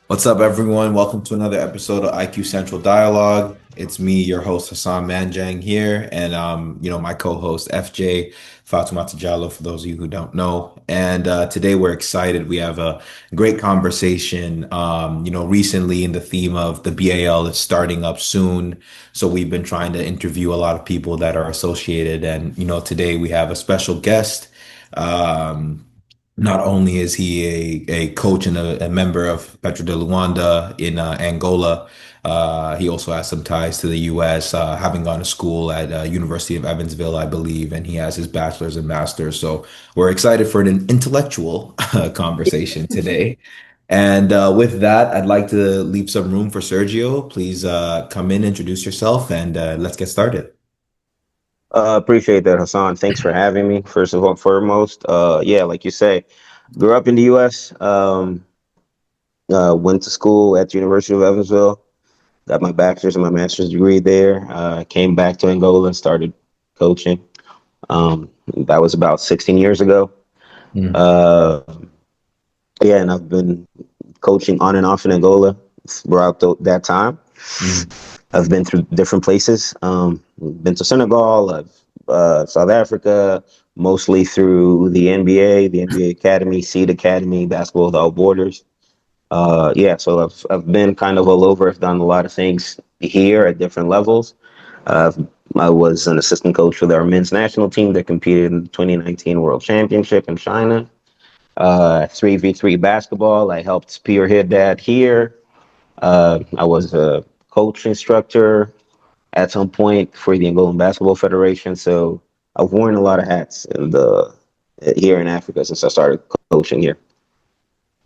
What's up, everyone? Welcome to another episode of IQ Central Dialogue. It's me, your host Hassan Manjang here, and my co-host FJ Fatoumata Jallo, for those of you who don't know. And today we're excited. We have a great conversation. Recently in the theme of the BAL is starting up soon, so we've been trying to interview a lot of people that are associated. And today we have a special guest. Um, Not only is he a coach and a member of Petro de Luanda in Angola, he also has some ties to the U.S., having gone to school at University of Evansville, I believe, and he has his bachelor's and master's. So we're excited for an intellectual conversation today. And with that, I'd like to leave some room for Sergio. Please come in, introduce yourself, and let's get started. Appreciate that, Hassan. Thanks for having me. First of all, foremost, yeah, like you say, grew up in the U.S. Went to school at the University of Evansville. Got my bachelor's and my master's degree there. Came back to Angola and started coaching. That was about 16 years ago. Mm, Uh, yeah, and I've been coaching on and off in Angola throughout that time. mm. I've been through different places. Been to Senegal, South Africa, mostly through the NBA, the NBA Academy, Seed Academy, Basketball Without Borders. Yeah, so I've been kind of all over. I've done a lot of things here at different levels. Uh, I was an assistant coach for our men's national team that competed in the 2019 World Championship in China. 3v3 basketball. I helped spearhead that here. I was a coach instructor at some point for the Angolan Basketball Federation. So I've worn a lot of hats in the here in Africa since I started coaching here.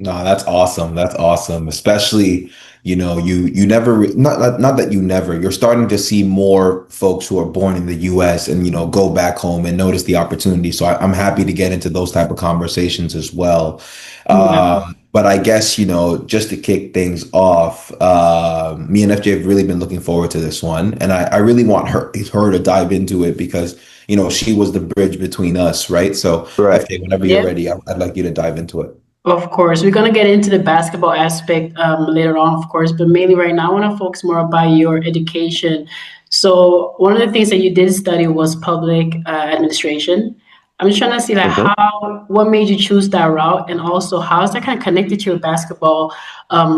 No, that's awesome. That's awesome. Especially, you never not that you never, you're starting to see more folks who are born in the US and go back home and notice the opportunity. So I'm happy to get into those type of conversations as well. Yeah, But I guess, just to kick things off, me and FJ have really been looking forward to this one. And I really want her to dive into it because, she was the bridge between us, right? So Right. FJ, whenever you're yeah, ready, I'd like you to dive into it. of course. We're gonna get into the basketball aspect later on, of course, but mainly right now, I want to focus more about your education. So, one of the things that you did study was public administration. I'm just trying to see like Mhm. what made you choose that route, and also how is that kind of connected to your basketball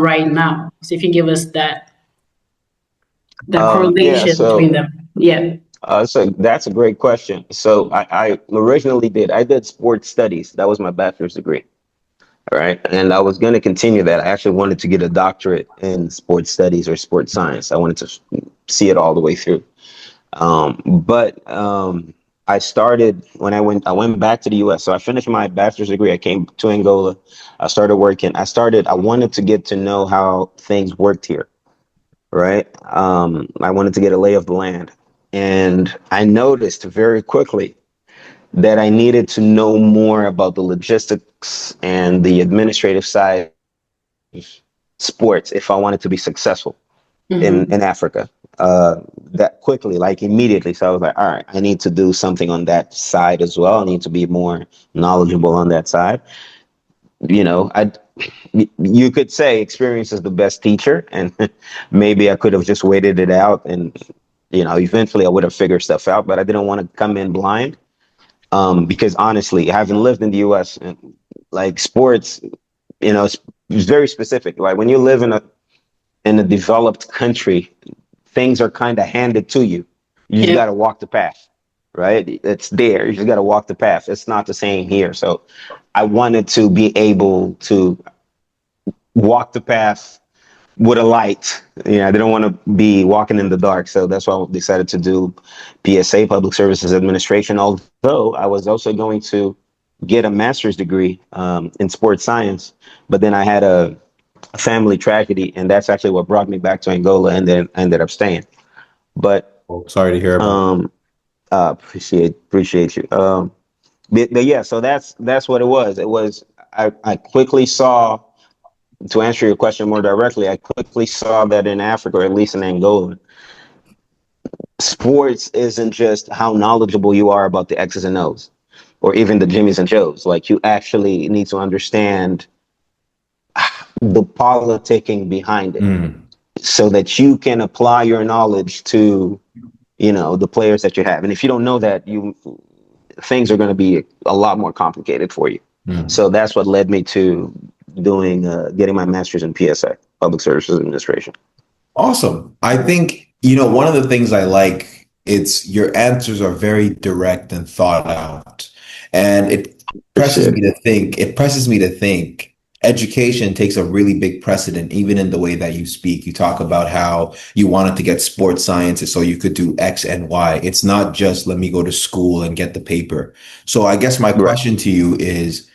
right now? So, if you can give us that Yeah. correlation between So, them. Yeah. so that's a great question. So I originally I did sports studies. That was my bachelor's degree. All right. And I was going to continue that. I actually wanted to get a doctorate in sports studies or sports science. I wanted to see it all the way through. But I started when I went back to the US. So I finished my bachelor's degree. I came to Angola. I started working. I wanted to get to know how things worked here. Right. I wanted to get a lay of the land. And I noticed very quickly that I needed to know more about the logistics and the administrative side of sports if I wanted to be successful Hmm. in Africa. That quickly, like immediately. So I was like, all right, I need to do something on that side as well. I need to be more knowledgeable on that side. You know, I you could say experience is the best teacher, and maybe I could have just waited it out, and eventually I would have figured stuff out. But I didn't want to come in blind, because honestly, having lived in the U.S., like sports, it's very specific. Like when you live in a developed country, things are kind of handed to you. You just got Yep. to walk the path, right? It's there. You just got to walk the path. It's not the same here. So I wanted to be able to walk the path with a light. I didn't want to be walking in the dark. So that's why I decided to do PSA, Public Services Administration. Although I was also going to get a master's degree in sports science, but then I had a family tragedy, and that's actually what brought me back to Angola, and then ended up staying. But Oh, sorry to hear about that. um, appreciate you. But yeah, so that's what it was. It was I quickly saw, to answer your question more directly, I quickly saw that in Africa, or at least in Angola, sports isn't just how knowledgeable you are about the X's and O's, or even the Jimmys and Joes. Like you actually need to understand the politicking behind it, Mm, so that you can apply your knowledge to, the players that you have. And if you don't know that, things are going to be a lot more complicated for you. mm. So that's what led me to getting my master's in PSA, Public Services Administration. Awesome. I think, one of the things I like, it's your answers are very direct and thought out. And Appreciate it. it presses me to think education takes a really big precedent, even in the way that you speak. You talk about how you wanted to get sports sciences so you could do X and Y. It's not just let me go to school and get the paper. So I guess my Right. question to you is,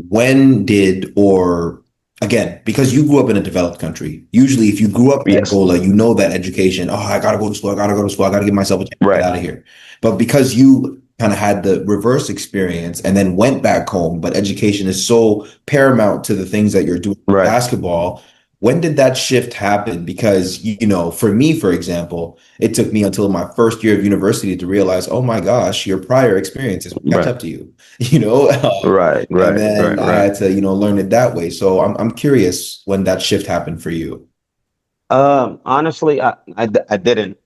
when did or again, because you grew up in a developed country, usually if you grew up in Yes. Angola, you know that education, oh, I gotta go to school, I gotta go to school, I gotta give myself a chance to get Right. out of here. But because you kind of had the reverse experience and then went back home, but education is so paramount to the things that you're doing in Right. basketball, when did that shift happen? Because, for me, for example, it took me until my first year of university to realize, oh my gosh, your prior experiences will catch Right. up to you, you know? Right. And Right. then Right. I Right. had to, learn it that way. So I'm curious when that shift happened for you. Honestly, I didn't.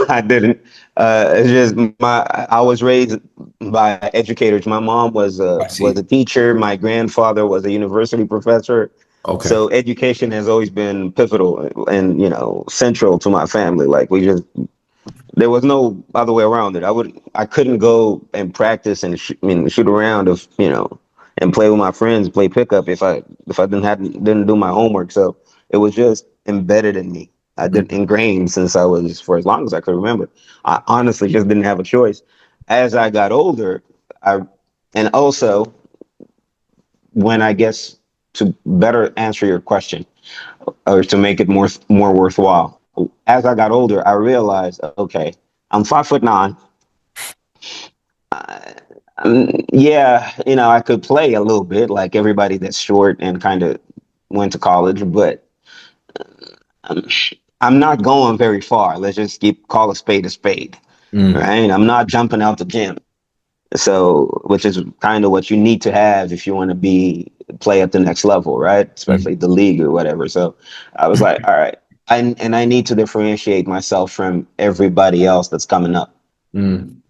I didn't. It's just I was raised by educators. My mom I was see. a teacher. My grandfather was a university professor. Okay. So education has always been pivotal and, central to my family. Like there was no other way around it. I couldn't go and practice and shoot around and play with my friends, play pickup if I didn't do my homework. So it was just embedded in me. I did Mm, ingrained since I was for as long as I could remember. I honestly just didn't have a choice. As I got older, I and also when I guess to better answer your question or to make it more worthwhile. As I got older, I realized, okay, I'm 5'9". Yeah, I could play a little bit like everybody that's short and kind of went to college, but um, I'm not going very far. Let's just call a spade, mm, right? I'm not jumping out the gym. So, which is kind of what you need to have if you want to play at the next level, right? Especially mm, the league or whatever. So I was like, all right, I need to differentiate myself from everybody else that's coming up, mm,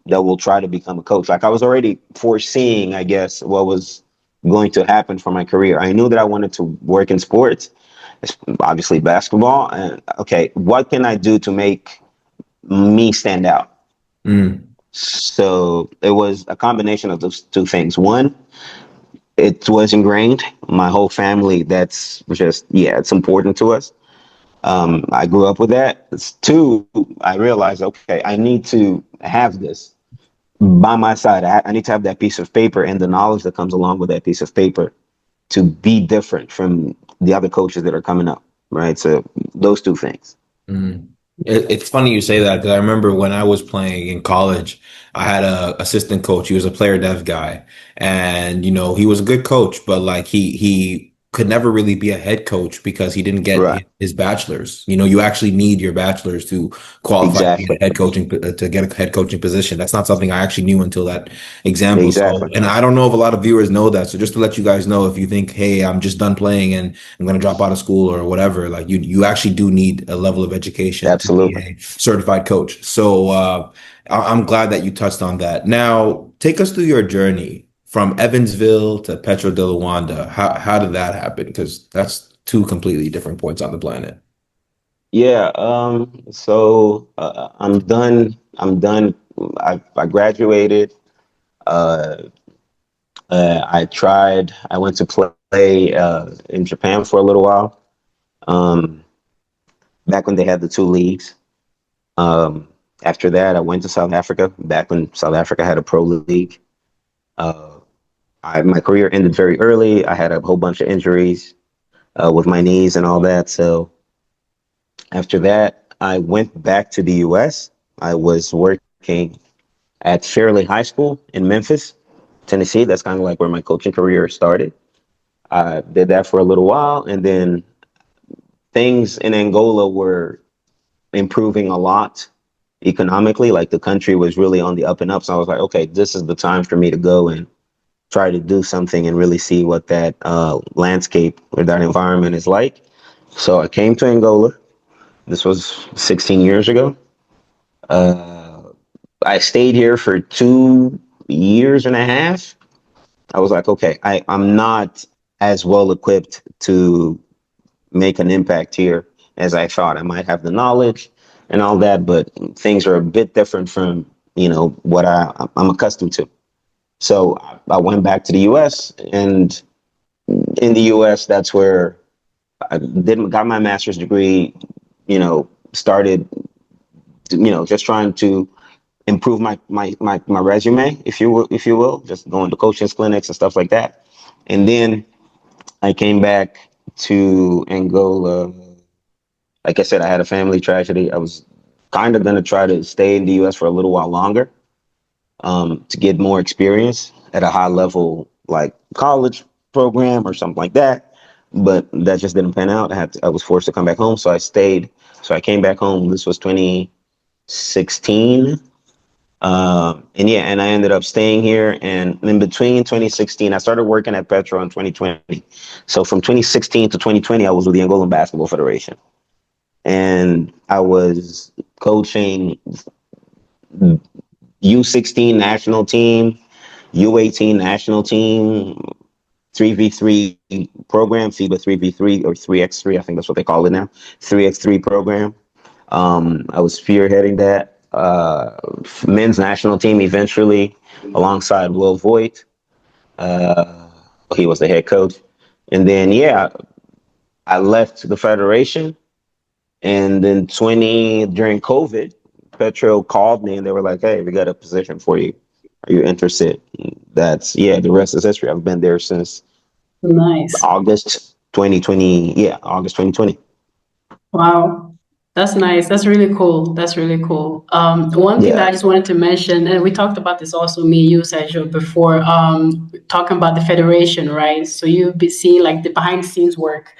that will try to become a coach. Like I was already foreseeing, I guess, what was going to happen for my career. I knew that I wanted to work in sports, obviously basketball. And okay, what can I do to make me stand out? mm, So it was a combination of those two things. One, it was ingrained. My whole family, that's just, yeah, it's important to us. I grew up with that. It's two, I realized, okay, I need to have this by my side. I need to have that piece of paper and the knowledge that comes along with that piece of paper to be different from the other coaches that are coming up, right? So those two things. mm. It's funny you say that because I remember when I was playing in college, I had a assistant coach. He was a player dev guy, and he was a good coach, but like he could never really be a head coach because he didn't get Right. his bachelor's. You actually need your bachelor's to qualify to be Exactly. a head coaching to get a head coaching position. That's not something I actually knew until that example. So, Exactly. and I don't know if a lot of viewers know that. So just to let you guys know, if you think, hey, I'm just done playing and I'm going to drop out of school or whatever, like you actually do need a level of education to be Absolutely. a certified coach. So I'm glad that you touched on that. Now, take us through your journey from Evansville to Petro de Luanda. How did that happen? Because that's two completely different points on the planet. Yeah. So I'm done. I'm done. I graduated. Uh, I went to play in Japan for a little while. Um, Back when they had the two leagues. Um, After that, I went to South Africa. Back when South Africa had a pro league. Uh, my career ended very early. I had a whole bunch of injuries with my knees and all that. So after that, I went back to the U.S. I was working at Fairleigh High School in Memphis, Tennessee. That's kind of like where my coaching career started. I did that for a little while, and then things in Angola were improving a lot economically. Like the country was really on the up and up. So I was like, okay, this is the time for me to go and try to do something and really see what that landscape or that environment is like. So I came to Angola. This was 16 years ago. I stayed here for 2 years and a half. I was like, okay, I'm not as well equipped to make an impact here as I thought. I might have the knowledge and all that, but things are a bit different from, what I'm accustomed to. So I went back to the US, and in the US, that's where I got my master's degree, started, just trying to improve my resume, if you will, just going to coaching clinics and stuff like that. And then I came back to Angola. Like I said, I had a family tragedy. I was kind of going to try to stay in the US for a little while longer, to get more experience at a high level, like college program or something like that. But that just didn't pan out. I was forced to come back home. So I stayed. So I came back home. This was 2016. And yeah, and I ended up staying here. And in between 2016, I started working at Petro in 2020. So from 2016 to 2020, I was with the Angolan Basketball Federation. And I was coaching U16 national team, U18 national team, 3v3 program, FIBA 3v3 or 3x3, I think that's what they call it now, 3x3 program. I was spearheading that men's national team eventually, alongside Will Voigt. He was the head coach. And then, yeah, I left the federation. And then during COVID, Petro called me and they were like, hey, we got a position for you. Are you interested? The rest is history. I've been there since Nice. August 2020. Yeah, August 2020. Wow. That's nice. That's really cool. That's really cool. One thing that Yeah. I just wanted to mention, and we talked about this also, me and you, Sergio, before, talking about the federation, right? So you've been seeing like the behind the scenes work.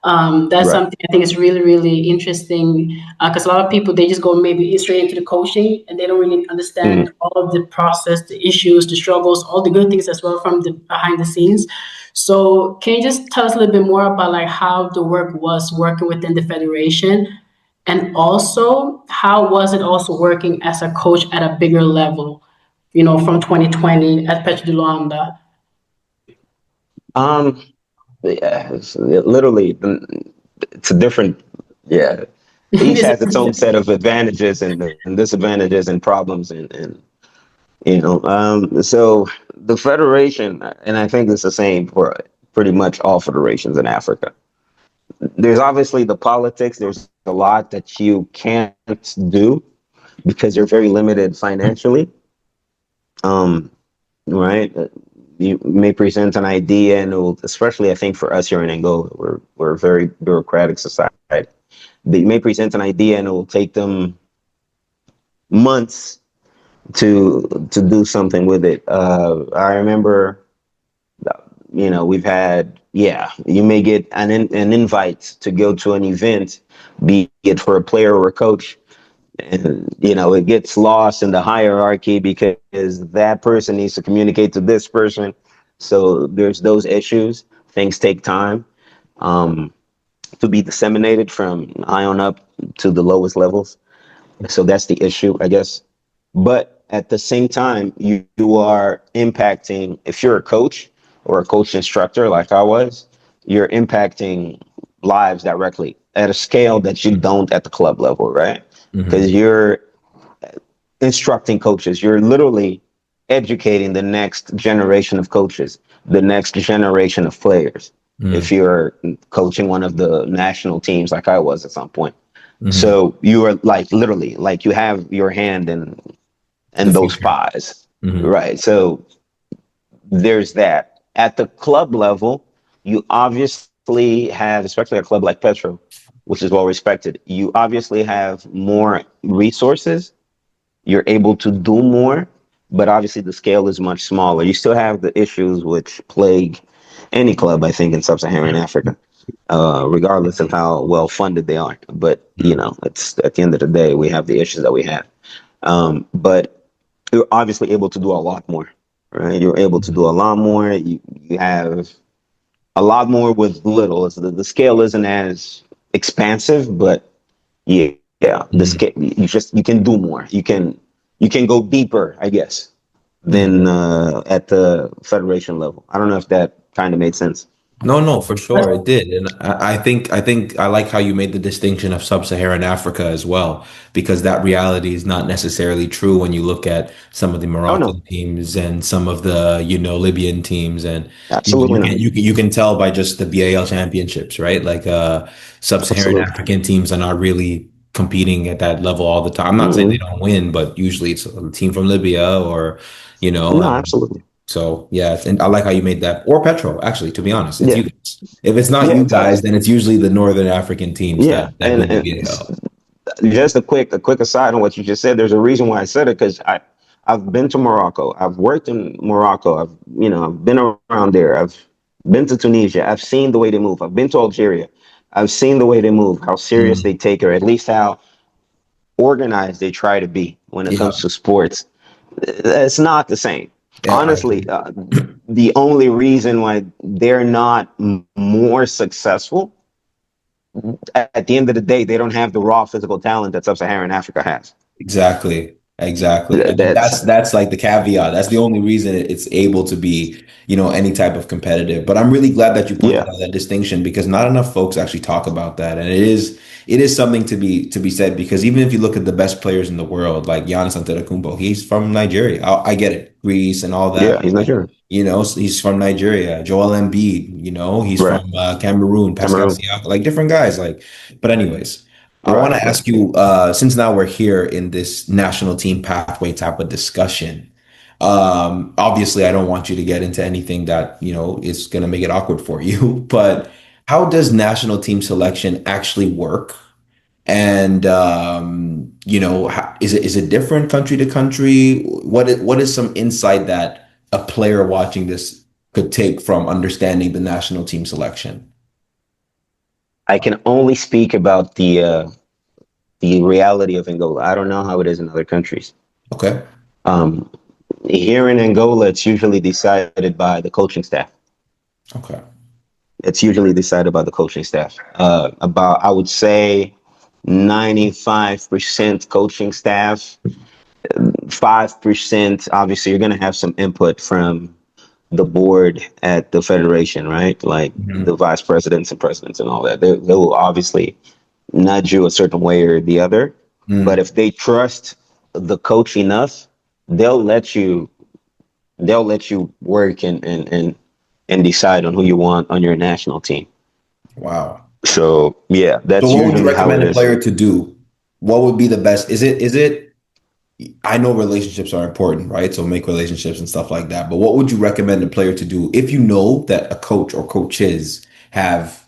That's Right. something I think is really, really interesting, because a lot of people, they just go maybe straight into the coaching and they don't really Mhm. understand all of the process, the issues, the struggles, all the good things as well from the behind the scenes. So can you just tell us a little bit more about like how the work was working within the federation, and also how was it also working as a coach at a bigger level, from 2020 at Petro de Luanda? Um, yeah, it's literally, it's a different, yeah. Each Is has its own it- set of advantages and disadvantages and problems so the federation, and I think it's the same for pretty much all federations in Africa. There's obviously the politics. There's a lot that you can't do because you're very limited financially. Um, right? You may present an idea, and especially I think for us here in Angola, we're a very bureaucratic society. They may present an idea, and it will take them months to do something with it. I remember, we've had, yeah, you may get an invite to go to an event, be it for a player or a coach, and it gets lost in the hierarchy because that person needs to communicate to this person. So there's those issues. Things take time um, to be disseminated from high on up to the lowest levels. So that's the issue, I guess. But at the same time, you are impacting, if you're a coach or a coach instructor like I was, you're impacting lives directly at a scale that you don't at the club level, right? Hmm. Because you're instructing coaches, you're literally educating the next generation of coaches, the next generation of players. Hmm. If you're coaching one of the national teams like I was at some point. Hmm. So you are like literally like you have your hand in The and those future. pies. Hmm. Right. So there's that. At the club level, you obviously have, especially a club like Petro, which is well respected, you obviously have more resources. You're able to do more, but obviously the scale is much smaller. You still have the issues which plague any club, I think, in sub-Saharan Africa, regardless of how well funded they are. But it's at the end of the day, we have the issues that we have. But you're obviously able to do a lot more. right? You're able to do a lot more. You have a lot more with little. The scale isn't as expansive, but yeah, the Mhm. scale, you can do more. You can go deeper, I guess, than Mhm. at the federation level. I don't know if that kind of made sense. No, no, for That's sure it did, and I think I like how you made the distinction of sub-Saharan Africa as well, because that reality is not necessarily true when you look at some of the Oh no, Moroccan teams and some of the Libyan teams, and absolutely not. you can tell by just the BAL championships, right? Like sub-Saharan Absolutely. African teams are not really competing at that level all the time. I'm not saying they Hmm. don't win, but usually it's a team from Libya or you know. No, absolutely. So yeah, and I like how you made that. Or Petro, actually, to be honest, it's Yeah, you guys. If it's not yeah. you guys, then it's usually the Northern African teams Yeah, that win the BAL. just a quick aside on what you just said. There's a reason why I said it because I've been to Morocco. I've worked in Morocco. I've been around there. I've been to Tunisia. I've seen the way they move. I've been to Algeria. I've seen the way they move, how serious they Mm, take, or at least how organized they try to be when it yeah, comes to sports. It's not the same. yeah, I Honestly, agree. the only reason why they're not more successful at the end of the day, they don't have the raw physical talent that sub-Saharan Africa has. Exactly. Exactly. And That's that's like the caveat. That's the only reason it's able to be, any type of competitive. But I'm really glad that you pointed yeah, out that distinction because not enough folks actually talk about that. And it is something to be said because even if you look at the best players in the world, like Giannis Antetokounmpo, he's from Nigeria. I get it, Greece and all yeah, that. he's Nigerian, He's from Nigeria. Joel Embiid, he's right? from Cameroon. Pascal Cameroon, Siakam, like different guys. Like, but anyways. I want right, to right. ask you, since now we're here in this national team pathway type of discussion, obviously I don't want you to get into anything that, is going to make it awkward for you, but how does national team selection actually work? And, is it different country to country? What is some insight that a player watching this could take from understanding the national team selection? I can only speak about the reality of Angola. I don't know how it is in other countries. Okay. Um, Here in Angola, it's usually decided by the coaching staff. Okay. It's usually decided by the coaching staff. About, I would say, 95% coaching staff, 5%. Obviously, you're going to have some input from the board at the federation, right? Like the Mhm. vice presidents and presidents and all that. They will obviously nudge you a certain way or the other. But Mm. if they trust the coach enough, they'll let you they'll let you work and decide on who you want on your national team. Wow. So yeah, So that's what would you usually how recommend it a is. player to do? What would be the best? Is it I know relationships are important, right? So make relationships and stuff like that. But what would you recommend a player to do if you know that a coach or coaches have,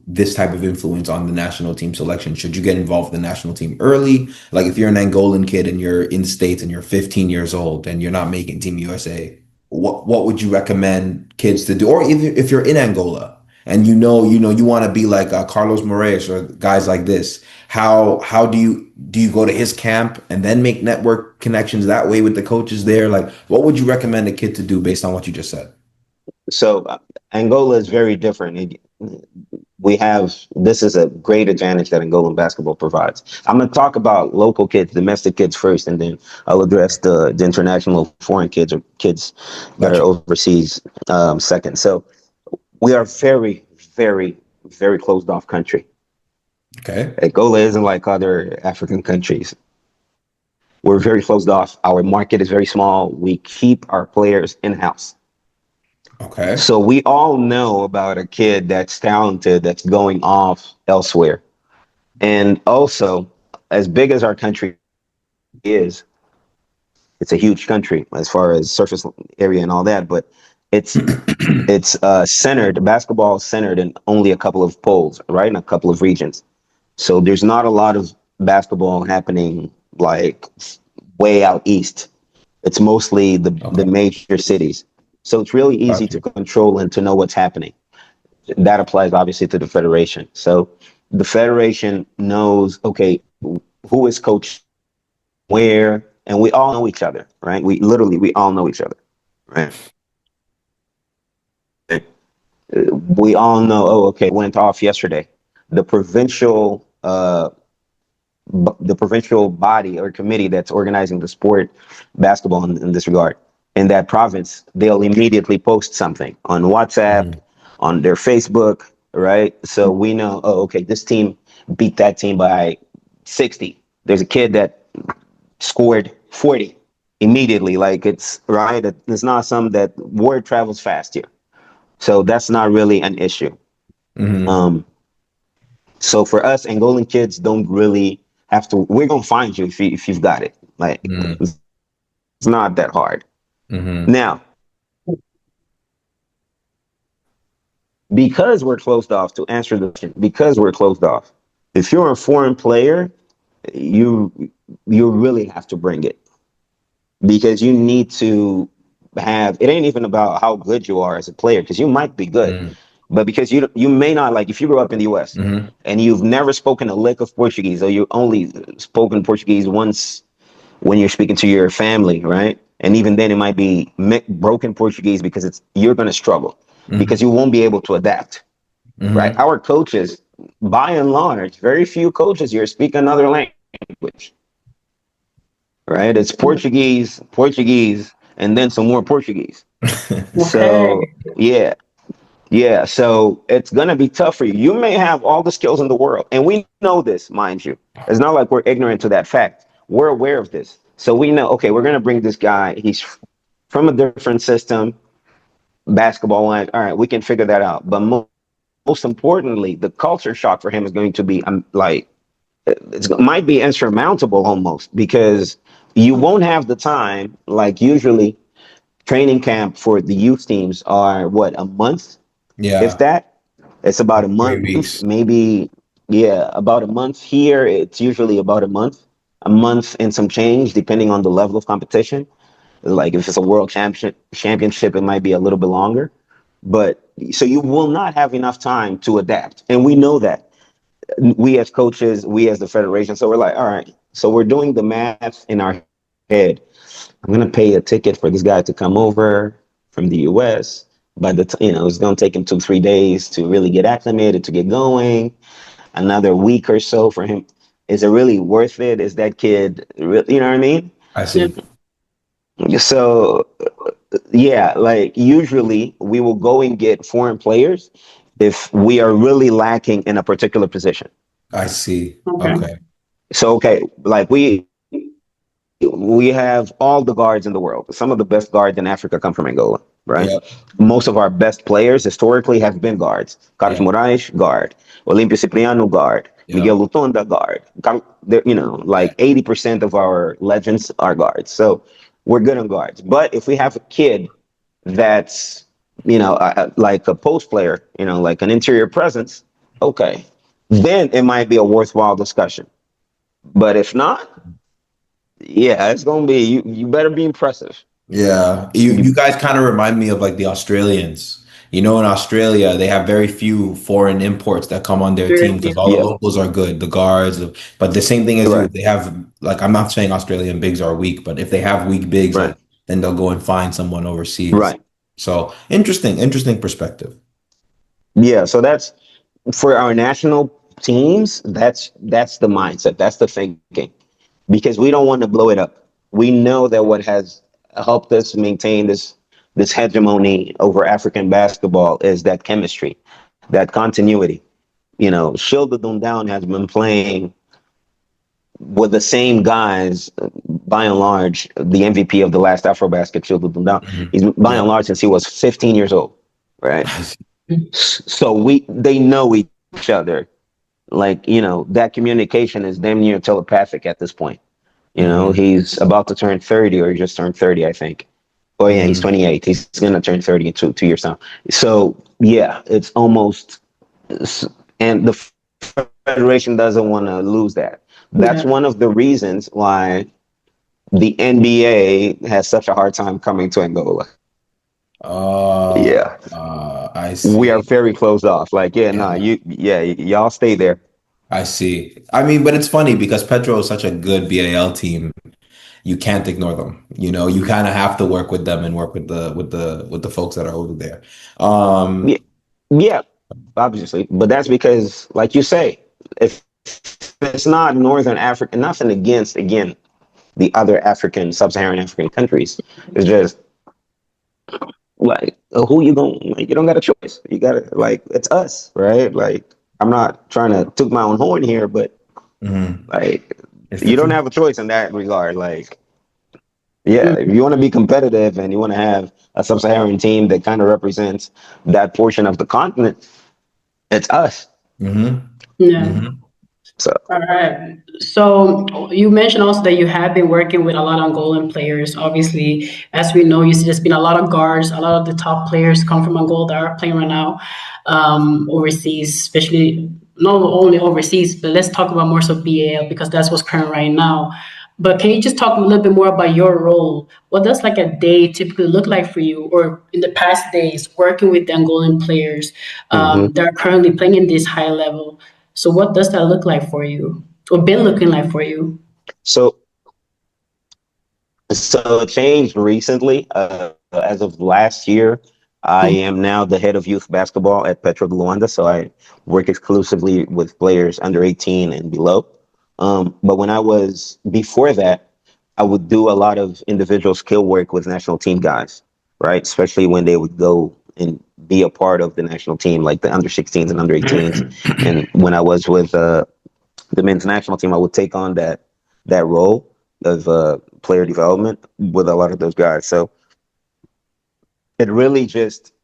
this type of influence on the national team selection? Should you get involved in the national team early? Like if you're an Angolan kid and you're in states and you're 15 years old and you're not making Team USA, what would you recommend kids to do? Or even if you're in Angola and you want to be like Carlos Moraes or guys like this, how do you go to his camp and then make network connections that way with the coaches there? Like, what would you recommend a kid to do based on what you just said? So Angola is very different. We have this is a great advantage that Angolan basketball provides. I'm going to talk about local kids, domestic kids first, and then I'll address the international foreign kids or kids that are Gotcha. overseas second. So we are very, very, very closed off country. Okay. Angola isn't like other African countries. We're very closed off. Our market is very small. We keep our players in house. Okay. So we all know about a kid that's talented that's going off elsewhere. And also, as big as our country is, it's a huge country as far as surface area and all that, but it's centered, basketball is centered in only a couple of poles, right? In a couple of regions. So there's not a lot of basketball happening like way out east. It's mostly the Okay. major cities. So it's really easy Gotcha. to control and to know what's happening. That applies obviously to the federation. So the federation knows, okay, who is coach where, and we all know each other, right? We all know each other, right? We all know. Oh, okay, went off yesterday. The provincial, the provincial body or committee that's organizing the sport, basketball in this regard, in that province, they'll immediately post something on WhatsApp, Mhm. on their Facebook, right? So we know. Oh, okay, this team beat that team by 60. There's a kid that scored 40 immediately. Like it's right. It's not some that word travels fast here. So that's not really an issue. Mhm. Um, so for us, Angolan kids don't really have to. We're gonna find you if you've got it. Like Mhm. it's not that hard. Mhm. Now, because we're closed off, to answer the question, because we're closed off, if you're a foreign player, you you really have to bring it because you need to have. It ain't even about how good you are as a player because you might be good, Mhm. but because you may not like if you grew up in the U.S. Mhm. and you've never spoken a lick of Portuguese or you only spoken Portuguese once when you're speaking to your family, right? And even then, it might be broken Portuguese because it's you're going to struggle because Mhm. you won't be able to adapt, right? Mhm. Our coaches, by and large, very few coaches here speak another language, right? It's Portuguese, Portuguese, and then some more Portuguese. Okay. So yeah, yeah. So it's gonna be tough for you. You may have all the skills in the world, and we know this, mind you. It's not like we're ignorant to that fact. We're aware of this, so we know. Okay, we're gonna bring this guy. He's from a different system, basketball wise. All right, we can figure that out. But most importantly, the culture shock for him is going to be like it might be insurmountable almost because you won't have the time. Like usually, training camp for the youth teams are what a month, if Yeah. that. It's about a 3 weeks. month, maybe. Yeah, about a month. Here, it's usually about a month and some change, depending on the level of competition. Like if it's a world championship, it might be a little bit longer. But so you will not have enough time to adapt, and we know that. We as coaches, we as the federation. So we're like, all right. So we're doing the math in our head. I'm gonna pay a ticket for this guy to come over from the U.S. But it's gonna take him 2 3 days to really get acclimated, to get going. Another week or so for him. Is it really worth it? Is that kid, you know what I mean? I Yeah. see. So yeah, like usually we will go and get foreign players if we are really lacking in a particular position. I see. Okay. Okay. So okay, like we have all the guards in the world. Some of the best guards in Africa come from Angola, right? Yep. Most of our best players historically have been guards. Carlos Yep. Moraes, guard. Olimpio Cipriano, guard. Yep. Miguel Lutonda, guard. Yeah. Like 80% of our legends are guards. So we're good on guards. But if we have a kid that's, like a post player, like an interior presence, okay, then it might be a worthwhile discussion. But if not, yeah, it's gonna be you better be impressive. Yeah, you You guys kind of remind me of like the Australians. You know, in Australia, they have very few foreign imports that come on their Very team few. because all the yeah, locals are good, the guards. But the same thing as you, right, they have like I'm not saying Australian bigs are weak, but if they have weak bigs, right, like then they'll go and find someone overseas. right. So interesting perspective. Yeah, so that's for our national teams, that's the mindset, that's the thinking. Because we don't want to blow it up. We know that what has helped us maintain this hegemony over African basketball is that chemistry, that continuity. Shilda Down has been playing with the same guys, by and large, the MVP of the last AfroBasket, Shilda Down. Mhm. He's by and Yeah. large since he was 15 years old, right? I see. So they know each other. Like, that communication is damn near telepathic at this point. Hmm. He's about to turn 30 or he just turned 30, I think. Oh yeah, he's Hmm. 28. He's gonna turn 30 in 2 years time. So yeah, it's almost, and the federation doesn't want to lose that. That's Yeah. one of the reasons why the NBA has such a hard time coming to Angola. Yeah, I we are see. very closed off. Like, yeah, nah, Yeah. y'all stay there. I see. I mean, but it's funny because Petro is such a good BAL team. you can't ignore them. You kind of have to work with them and work with the folks that are over there. Yeah, yeah, obviously, but that's because, like you say, if it's not Northern Africa, nothing against again the other African, sub-Saharan African countries. It's just like who you going like you don't got a choice. You gotta like it's us, right? Like I'm not trying to toot my own horn here, but Mhm. like It's the you don't truth. have a choice in that regard. Like, yeah, if you want to be competitive and you want to have a sub-Saharan team that kind of represents that portion of the continent, it's us. Hmm. Yeah. Hmm. So All right. So you mentioned also that you have been working with a lot of Angolan players. Obviously, as we know, you see there's been a lot of guards, a lot of the top players come from Angola that are playing right now overseas, especially not only overseas, but let's talk about more so BAL because that's what's current right now. But can you just talk a little bit more about your role? What does like a day typically look like for you, or in the past days working with the Angolan players mhm. that are currently playing in this high level? So what does that look like for you, or been looking like for you? so So it changed recently. As of last year, I am now the head of youth basketball at Petro de Luanda. So I work exclusively with players under 18 and below. But when I was before that, I would do a lot of individual skill work with national team guys, right? Especially when they would go and be a part of the national team, like the under 16s and under 18s. And when I was with the men's national team, I would take on that role of player development with a lot of those guys. So it really just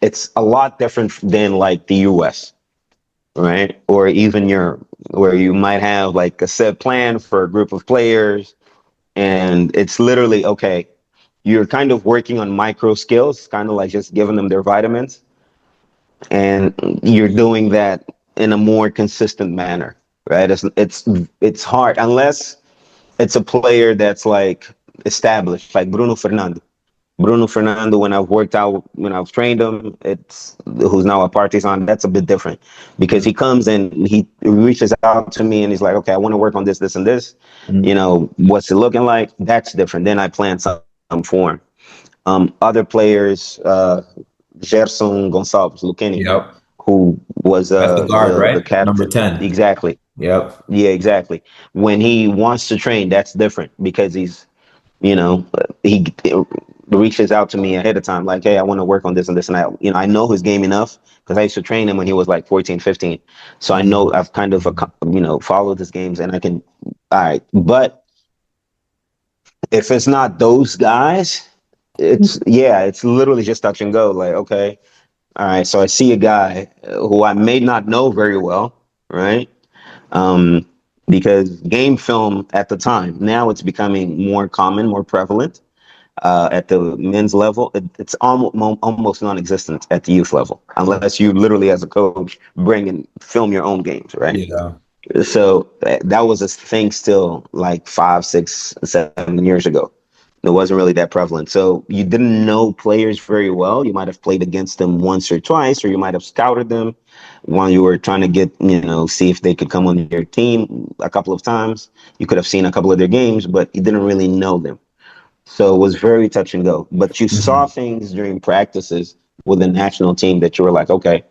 it's a lot different than like the US, right? Or even your where you might have like a set plan for a group of players and it's literally okay, you're kind of working on micro skills, kind of like just giving them their vitamins and you're doing that in a more consistent manner, right? It's hard unless it's a player that's like established, like Bruno Fernando. Bruno Fernando, when I've trained him, it's who's now a partisan. That's a bit different because he comes and he reaches out to me and he's like, okay, I want to work on this, this, and this. You Hmm. know, what's it looking like? That's different. Then I plan some for him. Other players, Gerson Gonçalves Luqueni, Yep. who was That's the guard, the right? Number captain. 10. Exactly. Yep. Yeah, exactly. When he wants to train, that's different because you know, he reaches out to me ahead of time, like, hey, I want to work on this and this. And I know his game enough because I used to train him when he was like 14, 15. So I know Mhm. I've kind of, followed his games and I can, all right. But if it's not those guys, it's literally just touch and go. Like, okay, all right. So I see a guy who I may not know very well, right? Um, because game film at the time, now it's becoming more common, more prevalent at the men's level. It's almost non-existent at the youth level, unless you literally, as a coach, bring and film your own games, right? Yeah. So that was a thing still like 5, 6, 7 years ago. It wasn't really that prevalent. So you didn't know players very well. You might have played against them once or twice, or you might have scouted them while you were trying to see if they could come on your team a couple of times. You could have seen a couple of their games, but you didn't really know them. So it was very touch and go. But you saw Mhm. things during practices with the national team that you were like, okay,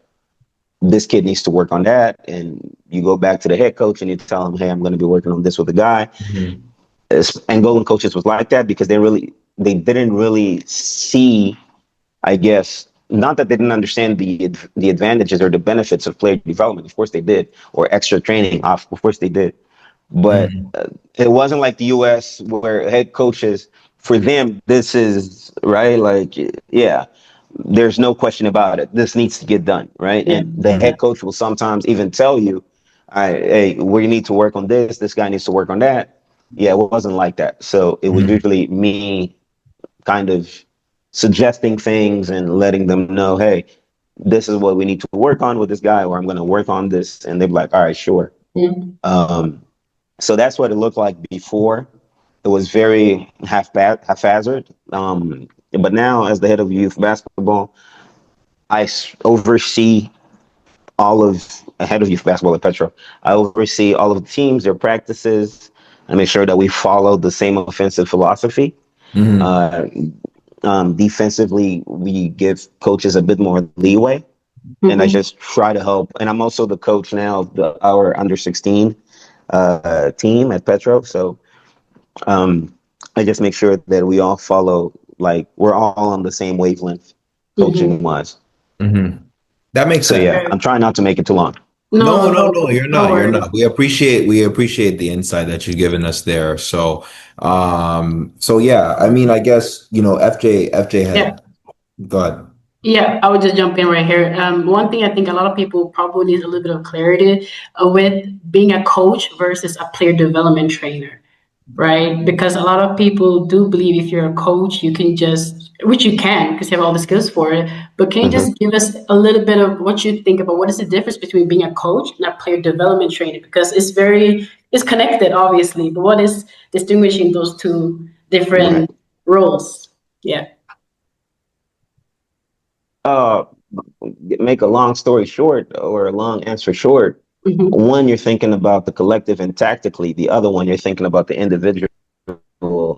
this kid needs to work on that. And you go back to the head coach and you tell him, hey, I'm going to be working on this with the guy. Mhm. Angolan coaches was like that because they didn't really see, I guess, not that they didn't understand the advantages or the benefits of player development. Of course they did, or extra training. Of course they did, but Mhm. it wasn't like the U.S. where head coaches, for them, this is right. Like, yeah, there's no question about it. This needs to get done, right? Yeah. And the head coach will sometimes even tell you, "I, hey, we need to work on this. This guy needs to work on that." Yeah, it wasn't like that. So it was Mhm. usually me kind of suggesting things and letting them know, hey, this is what we need to work on with this guy, or I'm going to work on this. And they're like, all right, sure. Mm. Um, so that's what it looked like before. It was very haphazard. But now, as the head of youth basketball, oversee head of youth basketball at Petro. I oversee all of the teams, their practices, I make sure that we follow the same offensive philosophy. Hmm. Uh, Defensively, we give coaches a bit more leeway, and I Mm-hmm. just try to help. And I'm also the coach now of our under 16 team at Petro. So um, I just make sure that we all follow, like we're all on the same wavelength, Mm-hmm. coaching wise. Hmm. That makes So sense. yeah, I'm trying not to make it too long. No, No, no, no, no, you're no not. You're worries. not. We appreciate the insight that you've given us there. So yeah, I mean, I guess, FJ Yeah. had, go ahead. Yeah, I would just jump in right here. One thing I think a lot of people probably need a little bit of clarity with being a coach versus a player development trainer, right? Because a lot of people do believe if you're a coach, you can just, which you can because you have all the skills for it. But can you Hmm. just give us a little bit of what you think about what is the difference between being a coach and a player development trainer? Because it's connected, obviously, but what is distinguishing those two Right. different roles? Yeah. Uh, Make a long story short or a long answer short. Hmm. One, you're thinking about the collective and tactically. The other one, you're thinking about the individual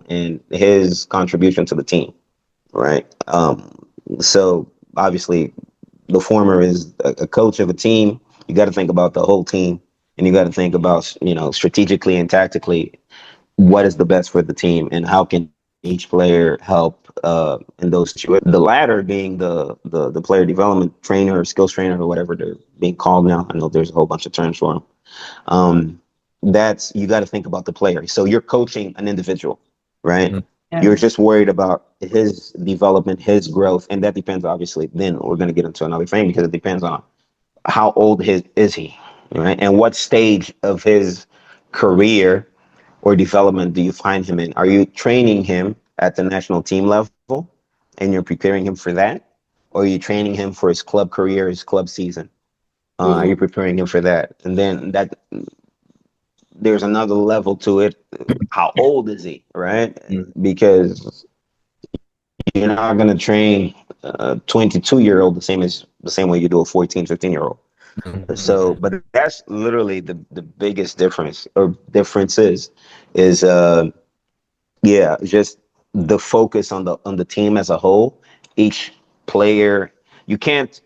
and his contribution to the team, right? So obviously, the former is a coach of a team. You got to think about the whole team, and you got to think about strategically and tactically what is the best for the team and how can each player help in those situations. The latter being the player development trainer or skills trainer or whatever they're being called now. I know there's a whole bunch of terms for them. Um, that's you got to think about the player. So you're coaching an individual, right? Mhm. You're Yeah. just worried about his development, his growth, and that depends obviously. Then we're going to get into another thing because it depends on how old his is he, right? And what stage of his career or development do you find him in? Are you training him at the national team level and you're preparing him for that? Or are you training him for his club career, his club season? Are you Hmm. preparing him for that? And then that there's another level to it. How old is he, right? Mhm. Because you're not going to train a 22-year-old the same way you do a 14, 15-year-old. So, Mhm. but that's literally the biggest difference or differences is yeah, just the focus on the team as a whole. Each player, you can't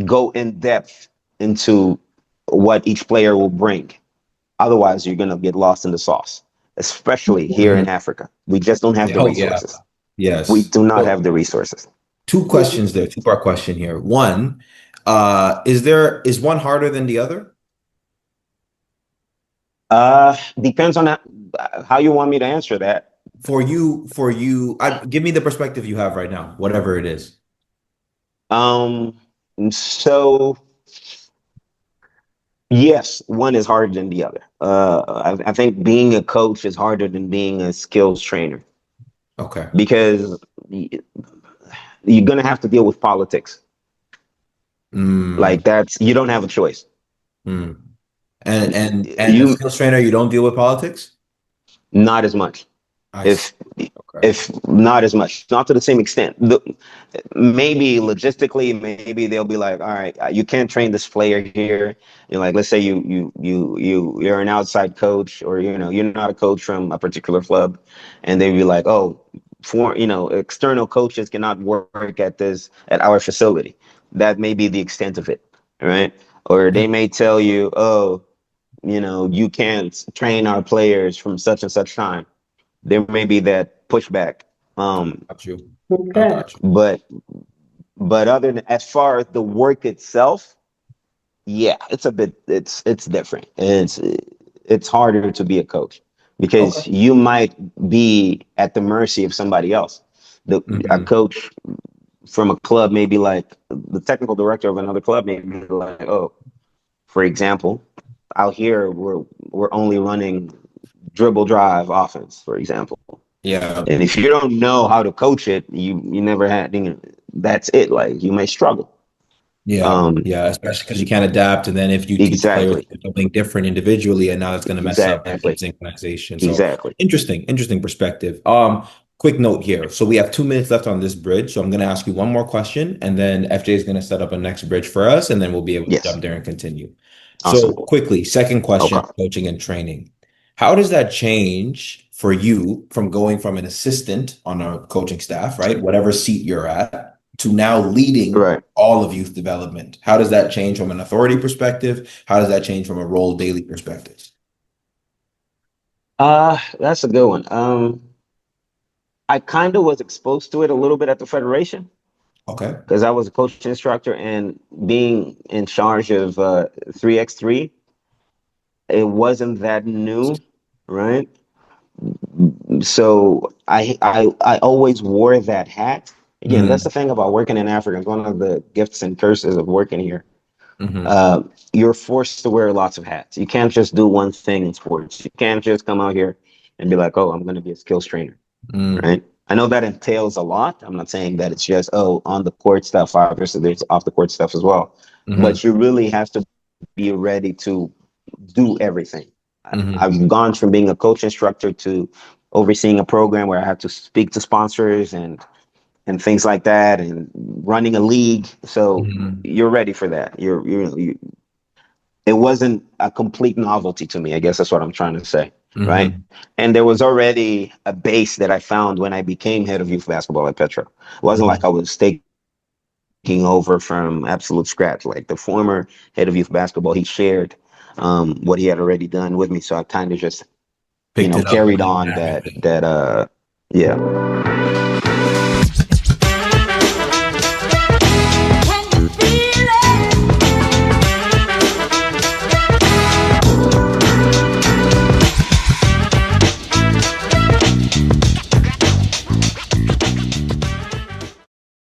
go in depth into what each player will bring. Otherwise, you're gonna get lost in the sauce. Especially here in Mhm. Africa, we just don't have the Oh yeah. resources. We Yes. do not So have the resources. two questions there, two-part question here. One, is one harder than the other? Depends on how you want me to answer that. Give me the perspective you have right now, whatever it is. Um, so yes, one is harder than the other. I think being a coach is harder than being a skills trainer Okay. because you're gonna have to deal with politics. Mm, Like that's you don't have a choice. mm. And a You skills trainer, you don't deal with politics? not as much. I see. If Okay. if not as much, not to the same extent. Maybe logistically, maybe they'll be like, all right, you can't train this player here. Like, let's say you're an outside coach, or you're not a coach from a particular club, and they'd be like, oh, for external coaches cannot work at our facility. That may be the extent of it, right? Or they may tell you, oh, you can't train our players from such and such time. There may be that pushback. Got you. I Okay. got you. But other than as far as the work itself, yeah, it's different. It's harder to be a coach Okay. because you might be at the mercy of somebody else. A Hmm. coach from a club may be like the technical director of another club may be like, oh, for example, out here we're only running dribble drive offense, for example. Yeah. And if you don't know how to coach it, you never had. That's it. Like you may struggle. Yeah, Um, yeah, especially because you can't adapt, and then if you teach players exactly, something different individually, and now it's going to mess up the exactly, synchronization. So exactly. interesting perspective. Quick note here. So we have 2 minutes left on this bridge. So I'm going to ask you one more question, and then FJ is going to set up a next bridge for us, and then we'll be able to Yes, jump there and continue. So awesome. quickly, second question, Okay. coaching and training. How does that change for you from going from an assistant on a coaching staff, right? Whatever seat you're at, to now leading Right. all of youth development? How does that change from an authority perspective? How does that change from a role daily perspective? That's a good one. I kind of was exposed to it a little bit at the Federation Okay. because I was a coach instructor and being in charge of 3x3, it wasn't that new, right? So I always wore that hat. Again, that's Mm-hmm. the thing about working in Africa. It's one of the gifts and curses of working here. Mm-hmm. Uh, you're forced to wear lots of hats. You can't just do one thing in sports. You can't just come out here and be like, "Oh, I'm going to be a skills trainer." Right? I know that entails a lot. I'm not saying that it's just, oh, on the court stuff, obviously there's off the court stuff as well. Mm-hmm. But you really have to be ready to do everything. Mm-hmm. I've gone from being a coach instructor to overseeing a program where I had to speak to sponsors and things like that and running a league. So Mm-hmm. you're ready for that. It wasn't a complete novelty to me. I guess that's what I'm trying to say, right? Mm-hmm. And there was already a base that I found when I became head of youth basketball at Petro. It wasn't like I was taking over from absolute scratch. Like the former head of youth basketball, he shared what he had already done with me. So I kind of just, Picked it up carried and on ran with it. yeah.